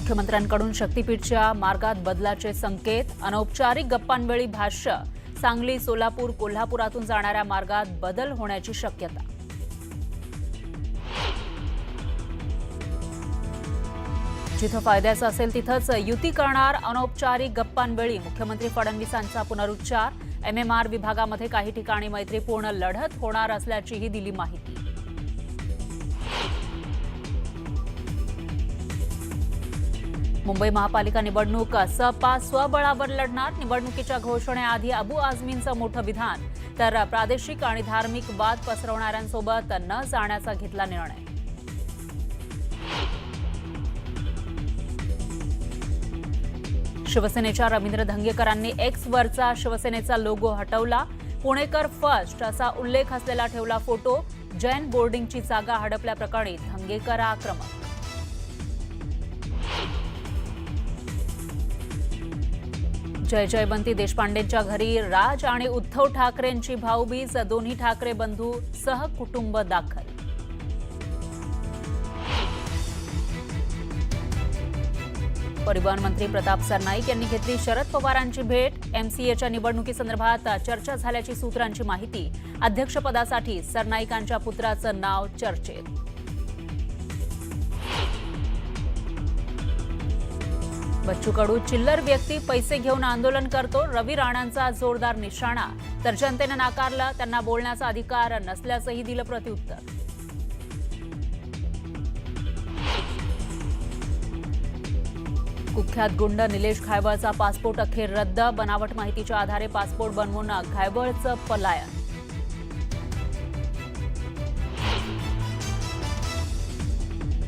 मुख्यमंत्र्यांकडून शक्तीपीठच्या मार्गात बदलाचे संकेत, अनौपचारिक गप्पांवेळी भाष्य, सांगली, सोलापूर, कोल्हापुरातून जाणाऱ्या मार्गात बदल होण्याची शक्यता. जिथं फायद्याचं असेल तिथंच युती करणार, अनौपचारिक गप्पांवेळी मुख्यमंत्री फडणवीसांचा पुनरुच्चार. MMR विभागामध्ये काही ठिकाणी मैत्रीपूर्ण लढत होणार असल्याचीही दिली माहिती. मुंबई महापालिका निवडणूक सपा स्वबळावर लढणार. निवडणुकीच्या घोषणेआधी अबू आझमींचं मोठं विधान, तर प्रादेशिक आणि धार्मिक वाद पसरवणाऱ्यांसोबत न जाण्याचा घेतला निर्णय. शिवसेनेच्या रवींद्र धंगेकरांनी एक्सवरचा शिवसेनेचा लोगो हटवला. पुणेकर फर्स्ट असा उल्लेख असलेला ठेवला फोटो. जैन बोर्डिंगची जागा हडपल्याप्रकरणी धंगेकर आक्रमक. जयवंती देशपांडेंच्या घरी राज आणि उद्धव ठाकरेंची भाऊबीज. दोन्ही ठाकरे बंधू सहकुटुंब दाखल. परिवहन मंत्री प्रताप सरनाईक यांनी घेतली शरद पवारांची भेट. MCAच्या निवडणुकीसंदर्भात चर्चा झाल्याची सूत्रांची माहिती. अध्यक्षपदासाठी सरनाईकांच्या पुत्राचं नाव चर्चेत. बच्चू कडू चिल्लर व्यक्ती, पैसे घेऊन आंदोलन करतो. रवी राणांचा जोरदार निशाणा. तर जनतेनं नाकारलं, त्यांना बोलण्याचा अधिकार नसल्याचंही दिलं प्रत्युत्तर. कुख्यात गुंड निलेश घायवळचा पासपोर्ट अखेर रद्द. बनावट माहितीच्या आधारे पासपोर्ट बनवून घायवळचं पलायन.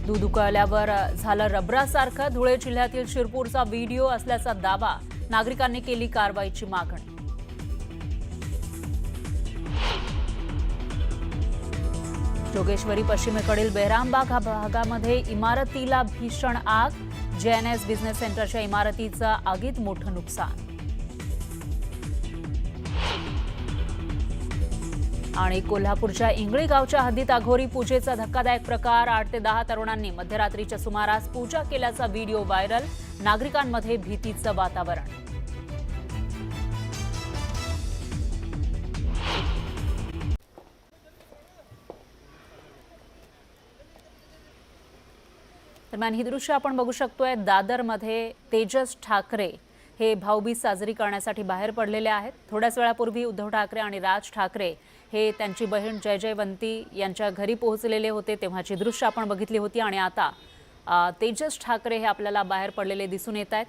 दूध उकळल्यावर झालं रबरासारखं. धुळे जिल्ह्यातील शिरपूरचा व्हिडिओ असल्याचा दावा. नागरिकांनी केली कारवाईची मागणी. जोगेश्वरी पश्चिमेकडील बेरामबाग भागामध्ये इमारतीला भीषण आग. JNS बिझनेस सेंटरच्या इमारतीचं आगीत मोठं नुकसान. आणि कोल्हापूरच्या इंगळी गावच्या हद्दीत अघोरी पूजेचा धक्कादायक प्रकार. 8 ते 10 तरुणांनी मध्यरात्रीच्या सुमारास पूजा केल्याचा व्हिडिओ व्हायरल. नागरिकांमध्ये भीतीचं वातावरण. दरम्यान ही दृश्य आपण बघू शकतोय. दादरमध्ये तेजस ठाकरे हे भाऊबीज साजरी करण्यासाठी बाहेर पडलेले आहेत. थोड्याच वेळापूर्वी उद्धव ठाकरे आणि राज ठाकरे हे त्यांची बहीण जयवंती यांच्या घरी पोहोचलेले होते, तेव्हाची दृश्य आपण बघितली होती. आणि आता तेजस ठाकरे हे आपल्याला बाहेर पडलेले दिसून येत आहेत.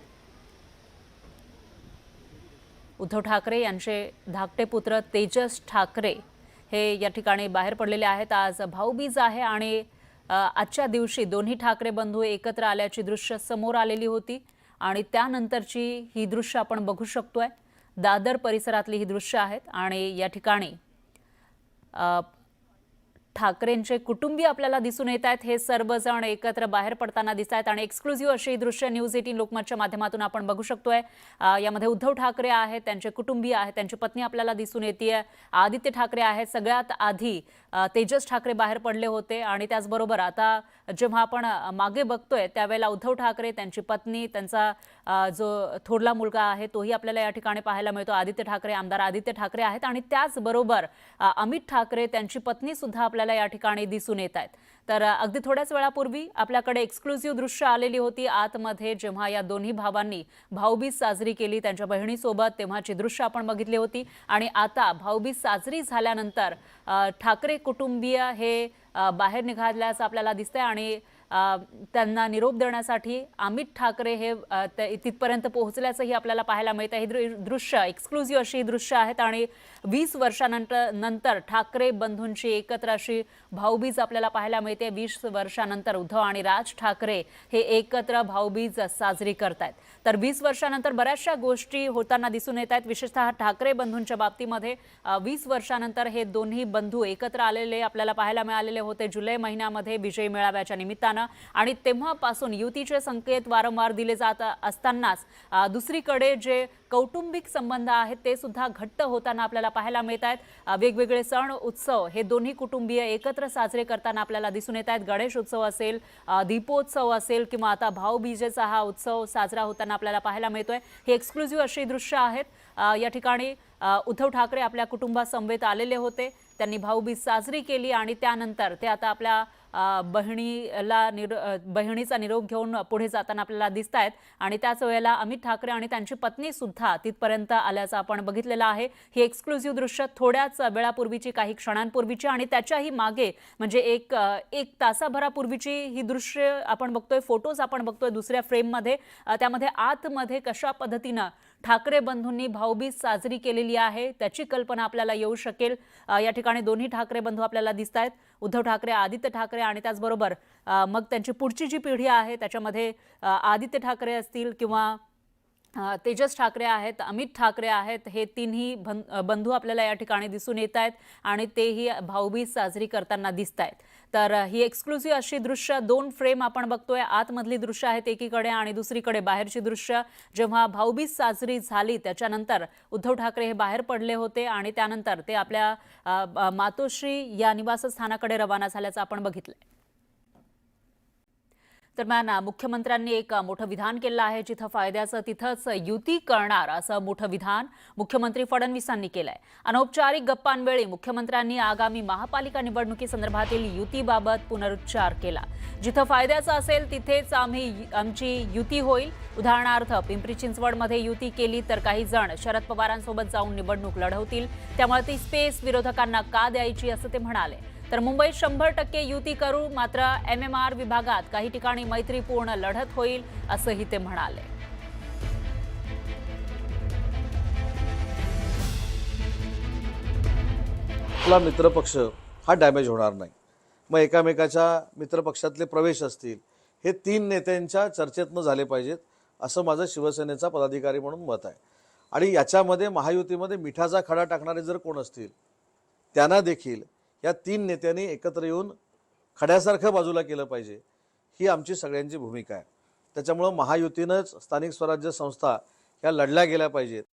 उद्धव ठाकरे यांचे धाकटे पुत्र तेजस ठाकरे हे या ठिकाणी बाहेर पडलेले आहेत. आज भाऊबीज आहे आणि आजच्या दिवशी दोन्ही ठाकरे बंधू एकत्र आल्याची दृश्य समोर आलेली होती. आणि त्यानंतरची ही दृश्य आपण बघू शकतोय. दादर परिसरातली ही दृश्य आहेत. आणि या ठिकाणी ठाकरेंचे कुटुंबीय आपल्याला दिसून येत आहेत. हे सर्वजण एकत्र बाहेर पडताना दिसत आहेत. आणि एक्सक्लुझिव्ह अशी दृश्य न्यूज 18 लोकमतच्या माध्यमातून आपण बघू शकतोय. यामध्ये उद्धव ठाकरे आहेत, त्यांचे कुटुंबीय आहेत, त्यांची पत्नी आपल्याला दिसून येते. आदित्य ठाकरे आहेत. सगळ्यात आधी तेजस ठाकरे बाहेर पडले होते. आणि त्याचबरोबर आता जेव्हा आपण मागे बघतोय त्यावेळेला उद्धव ठाकरे, त्यांची पत्नी, त्यांचा जो थोरला मुलगा आहे तोही आपल्याला या ठिकाणी पाहायला मिळतो. आदित्य ठाकरे, आमदार आदित्य ठाकरे आहेत. आणि त्याचबरोबर अमित ठाकरे, त्यांची पत्नी सुद्धा आपल्याला या ठिकाणी दिसून येत आहेत. तर अगदी थोड्याच वेळापूर्वी आपल्याकडे एक्सक्लुझिव्ह दृश्य आलेली होती आतमध्ये, जेव्हा या दोन्ही भावांनी भाऊबीज साजरी केली त्यांच्या बहिणीसोबत, तेव्हाची दृश्य आपण बघितली होती. आणि आता भाऊबीज साजरी झाल्यानंतर ठाकरे कुटुंबीय हे बाहेर निघाल्याचं आपल्याला दिसतंय. आणि त्यांना निरोप देण्यासाठी अमित ठाकरे हे तिथपर्यंत पोहोचल्याचंही आपल्याला पाहायला मिळतं. हे दृश्य एक्सक्लुझिव्ह अशी दृश्य आहेत. आणि 20 वर्षानंतर ठाकरे बंधूंची एकत्र अशी भाऊबीज आपल्याला पाहायला मिळते. 20 वर्षानंतर उद्धव आणि राज ठाकरे हे एकत्र भाऊबीज साजरी करतायत. तर 20 वर्षानंतर बऱ्याचशा गोष्टी होताना दिसून येत आहेत. विशेषतः ठाकरे बंधूंच्या बाबतीमध्ये 20 वर्षानंतर हे दोन्ही बंधू एकत्र आलेले आपल्याला पाहायला मिळालेले होते. जुलै महिन्यामध्ये विजयी मेळाव्याच्या निमित्तानं निमित्तानं आणि तेव्हापासून युतीचे संकेत वारंवार दिले जात असतानाच दुसरीकडे जे कौटुंबिक संबंध आहेत ते सुद्धा घट्ट होताना आपल्याला पाहायला मिळत आहेत। वेगवेगळे सण उत्सव हे दोन्ही कुटुंबीय एकत्र साजरे करताना आपल्याला दिसून येत आहेत। गणेश उत्सव असेल, दीपोत्सव असेल किंवा आता भाऊबीजेचा हा उत्सव साजरा होताना आपल्याला पाहायला मिळतोय। हे एक्सक्लुझिव्ह अशी दृश्य आहेत। या ठिकाणी उद्धव ठाकरे आपल्या कुटुंबासमवेत आलेले होते, त्यांनी भाऊबीज साजरी केली आणि त्यानंतर ते आता आपल्या बहिणीचा निरोप घेऊन पुढे जाताना आपल्याला दिसत आहेत आणि त्याच वेळेला अमित ठाकरे आणि त्यांची पत्नी सुद्धा तिथपर्यंत आल्याचं आपण बघितलेलं आहे। ही एक्सक्लुझिव्ह दृश्य थोड्याच वेळापूर्वीची, काही क्षणांपूर्वीची आणि त्याच्याही मागे म्हणजे एक तासाभरापूर्वीची ही दृश्य आपण बघतोय, फोटोज आपण बघतोय दुसऱ्या फ्रेममध्ये। त्यामध्ये आतमध्ये कशा पद्धतीनं ठाकरे बंधूंनी भाऊबीज साजरी केलेली आहे त्याची कल्पना आपल्याला येऊ शकेल। या ठिकाणी दोन्ही ठाकरे बंधू आपल्याला दिसत आहेत, उद्धव ठाकरे, आदित्य ठाकरे आणि त्याचबरोबर मग त्यांची पुढची जी पिढी आहे त्याच्यामध्ये आदित्य ठाकरे असतील किंवा तेजस ठाकरे आहेत, अमित ठाकरे आहेत, हे तिन्ही बंधू आपल्याला या ठिकाणी दिसून येत आहेत आणि तेही भाऊबीज साजरी करताना दिसत आहेत। तर ही एक्सक्लुझिव्ह अशी दृश्य दोन फ्रेम आपण बघतोय, आतमधली दृश्य आहेत एकीकडे आणि दुसरीकडे बाहेरची दृश्य। जेव्हा भाऊबीज साजरी झाली त्याच्यानंतर उद्धव ठाकरे हे बाहेर पडले होते आणि त्यानंतर ते आपल्या मातोश्री या निवासस्थानाकडे रवाना झाल्याचं आपण बघितलंय। दरम्यान मुख्यमंत्र्यांनी एक मोठं विधान केलं आहे, जिथं फायद्याचं तिथंच युती करणार असं मोठं विधान मुख्यमंत्री फडणवीसांनी केलंय। अनौपचारिक गप्पांवेळी मुख्यमंत्र्यांनी आगामी महापालिका निवडणुकीसंदर्भातील युतीबाबत पुनरुच्चार केला। जिथं फायद्याचं असेल तिथेच आमची युती होईल। उदाहरणार्थ पिंपरी चिंचवडमध्ये युती केली तर काही जण शरद पवारांसोबत जाऊन निवडणूक लढवतील, त्यामुळे ती स्पेस विरोधकांना का द्यायची असं ते म्हणाले। तर मुंबईत 100% युती करू, मात्र MMR विभागात काही ठिकाणी मैत्रीपूर्ण लढत होईल असंही ते म्हणाले। आपला मित्रपक्ष हा डॅमेज होणार नाही। मग एकामेकाच्या मित्रपक्षातले प्रवेश असतील हे तीन नेत्यांच्या चर्चेतनं झाले पाहिजेत असं माझं शिवसेनेचा पदाधिकारी म्हणून मत आहे। आणि याच्यामध्ये महायुतीमध्ये मिठाचा खडा टाकणारे जर कोण असतील त्यांना देखील या तीन नेत्यांनी एकत्र येऊन खड्यासारखं बाजूला केलं पाहिजे, ही आमची सगळ्यांची भूमिका आहे। त्याच्यामुळे महायुतीनंच स्थानिक स्वराज्य संस्था ह्या लढल्या गेल्या पाहिजेत।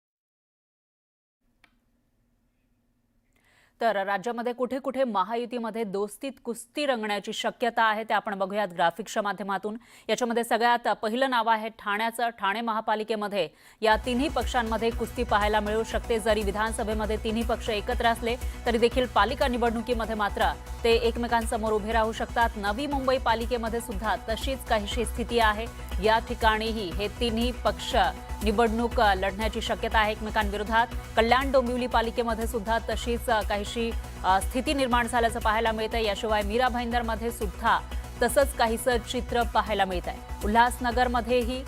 तर राज्यामध्ये कुठे कुठे महायुतीमध्ये दोस्तीत कुस्ती रंगण्याची शक्यता आहे ते आपण बघूयात ग्राफिक्सच्या माध्यमातून। याच्यामध्ये सगळ्यात पहिलं नाव आहे ठाण्याचं। ठाणे महापालिकेमध्ये या तिन्ही पक्षांमध्ये कुस्ती पाहायला मिळू शकते। जरी विधानसभेमध्ये तिन्ही पक्ष एकत्र असले तरी देखील पालिका निवडणुकीमध्ये मात्र ते एकमेकांसमोर उभे राहू शकतात। नवी मुंबई पालिकेमध्ये सुद्धा तशीच काहीशी स्थिती आहे। या ठिकाणीही हे तिन्ही पक्ष निवडणूक लढण्याची शक्यता आहे एकमेकांविरोधात। कल्याण डोंबिवली पालिकेमध्ये सुद्धा तशीच काहीशी स्थिती निर्माण झाल्याचं पाहायला मिळतंय। याशिवाय मीरा भाईंदरमध्ये सुद्धा तसंच काहीसं चित्र पाहायला मिळत आहे। उल्हासनगरमध्येही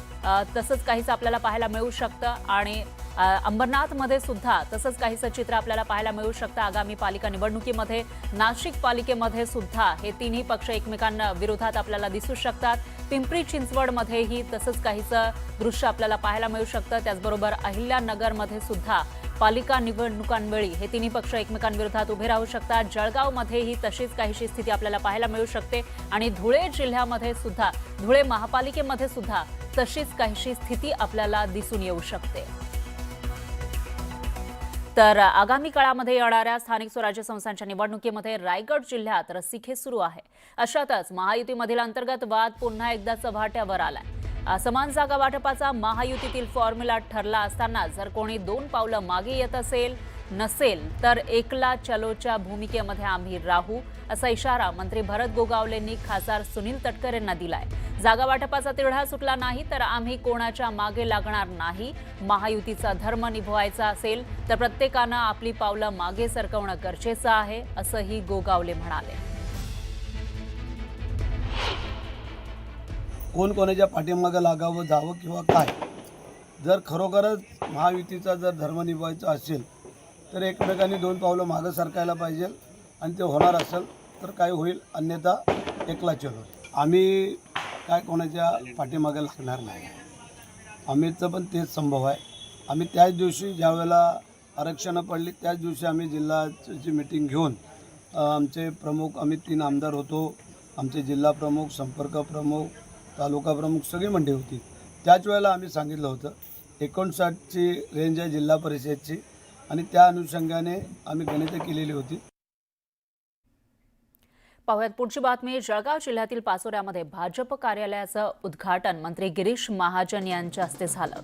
तसंच काहीसं आपल्याला पाहायला मिळू शकतं आणि अंबरनाथमध्ये सुद्धा तसंच काहीसं चित्र आपल्याला पाहायला मिळू शकतं आगामी पालिका निवडणुकीमध्ये। नाशिक पालिकेमध्ये सुद्धा हे तिन्ही पक्ष एकमेकांविरोधात आपल्याला दिसू शकतात। पिंपरी चिंचवडमध्येही तसंच काहीसं दृश्य आपल्याला पाहायला मिळू शकतं। त्याचबरोबर अहिल्यानगरमध्ये सुद्धा पालिका निवडणुकांवेळी हे तिन्ही पक्ष एकमेकांविरोधात उभे राहू शकतात। जळगावमध्येही तशीच काहीशी स्थिती आपल्याला पाहायला मिळू शकते आणि धुळे जिल्ह्यामध्ये सुद्धा, धुळे महापालिकेमध्ये सुद्धा तशीच काहीशी स्थिती आपल्याला दिसून येऊ शकते। तर आगामी काळामध्ये येणाऱ्या स्थानिक स्वराज्य संस्थांच्या निवडणुकीमध्ये रायगड जिल्ह्यात रस्सीखेच सुरू आहे। अशातच महायुतीमधील अंतर्गत वाद पुन्हा एकदा चव्हाट्यावर आलाय। समान जागा वाटपाचा महायुतीतील फॉर्म्युला ठरला असताना जर कोणी 2 पावलं मागे येत नसेल तर एकला चलोच्या भूमिकेमध्ये आम्ही राहू असा इशारा मंत्री भरत गोगावलेंनी खासदार सुनील तटकरे यांना दिलाय। जागा वाटपाचा तिढा सुटला नाही तर आम्ही कोणाच्या मागे लागणार नाही। महायुतीचा धर्म निभवायचा असेल तर प्रत्येकानं आपली पावलं मागे सरकवणं गरजेचं आहे असंही गोगावले म्हणाले। कोण कोणाच्या पाठीमागे लागावं जावं किंवा काय, जर खरोखरच महायुतीचा जर धर्म निभवायचा असेल तर एकमेकांनी 2 पावलं मागं सरकायला पाहिजे आणि ते होणार असेल तर काय होईल, अन्यथा एकला चलो। आम्ही काय कोणाच्या पाठीमागे लागणार नाही। आम्हीचं पण तेच संभव आहे। आम्ही त्याच दिवशी ज्यावेळेला आरक्षणं पडली त्याच दिवशी आम्ही जिल्ह्याची मीटिंग घेऊन आमचे प्रमुख आम्ही 3 आमदार होतो, आमचे जिल्हा प्रमुख, संपर्क प्रमुख, तालुका प्रमुख सगळी मंडळी होती. त्याच वेळेला आम्ही सांगितलं होतं 59ची रेंज आहे जिल्हा परिषदची आणि त्या अनुषंगाने आम्ही गणितं केलेली होती. पाहुयात पुढची बातमी. जळगाव जिल्ह्यातील पाचोऱ्यामध्ये भाजप कार्यालयाचं उद्घाटन मंत्री गिरीश महाजन यांच्या हस्ते झालं.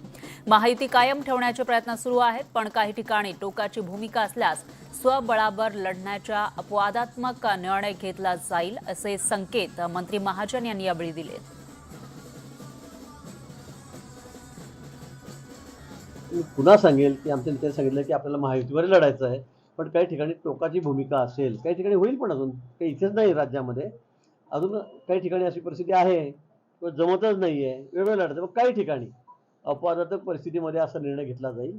महायुती कायम ठेवण्याचे प्रयत्न सुरू आहेत, पण काही ठिकाणी टोकाची भूमिका असल्यास स्वबळावर लढण्याचा अपवादात्मक निर्णय घेतला जाईल असे संकेत मंत्री महाजन यांनी यावेळी दिले. मी पुन्हा सांगेल की आमच्या नेत्याने सांगितलं की आपल्याला महायुतीवर लढायचं आहे, पण काही ठिकाणी टोकाची भूमिका असेल, काही ठिकाणी होईल, पण अजून काही इथेच नाही राज्यामध्ये, अजून काही ठिकाणी अशी परिस्थिती आहे किंवा जमतच नाही आहे, वेगळं लढायचं. मग काही ठिकाणी अपवादात्मक परिस्थितीमध्ये असा निर्णय घेतला जाईल.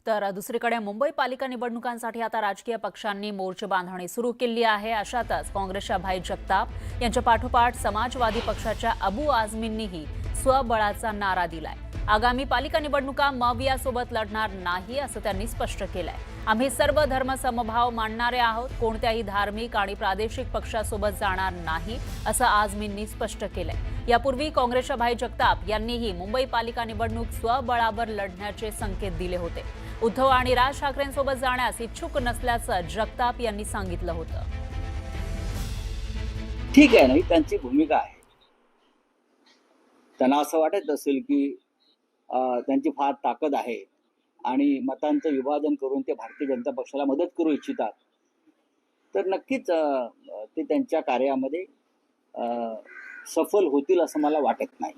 तर दुसरीकडे मुंबई पालिका निवडणुकांसाठी आता राजकीय पक्षांनी मोर्चे बांधणी सुरू केली आहे. अशातच काँग्रेसच्या भाई जगताप यांच्या पाठोपाठ समाजवादी पक्षाच्या अबू आझमींनीही स्वबळाचा नारा दिलाय. आगामी पालिका निवडणुका मवियासोबत लढणार नाही असं त्यांनी स्पष्ट केलंय. आम्ही सर्व धर्म समभाव मानणारे आहोत, कोणत्याही धार्मिक आणि प्रादेशिक पक्षासोबत जाणार नाही असं आझमींनी स्पष्ट केलंय. यापूर्वी काँग्रेसच्या भाई जगताप यांनीही मुंबई पालिका निवडणूक स्वबळावर लढण्याचे संकेत दिले होते. उद्धव आणि राज ठाकरेंसोबत जाण्यास इच्छुक नसल्याचं जगताप यांनी सांगितलं होतं. ठीक आहे, नाही त्यांची भूमिका आहे. त्यांना असं वाटत असेल की त्यांची फार ताकद आहे आणि मतांचं विभाजन करून ते भारतीय जनता पक्षाला मदत करू इच्छितात, तर नक्कीच ते त्यांच्या कार्यामध्ये सफल होतील असं मला वाटत नाही.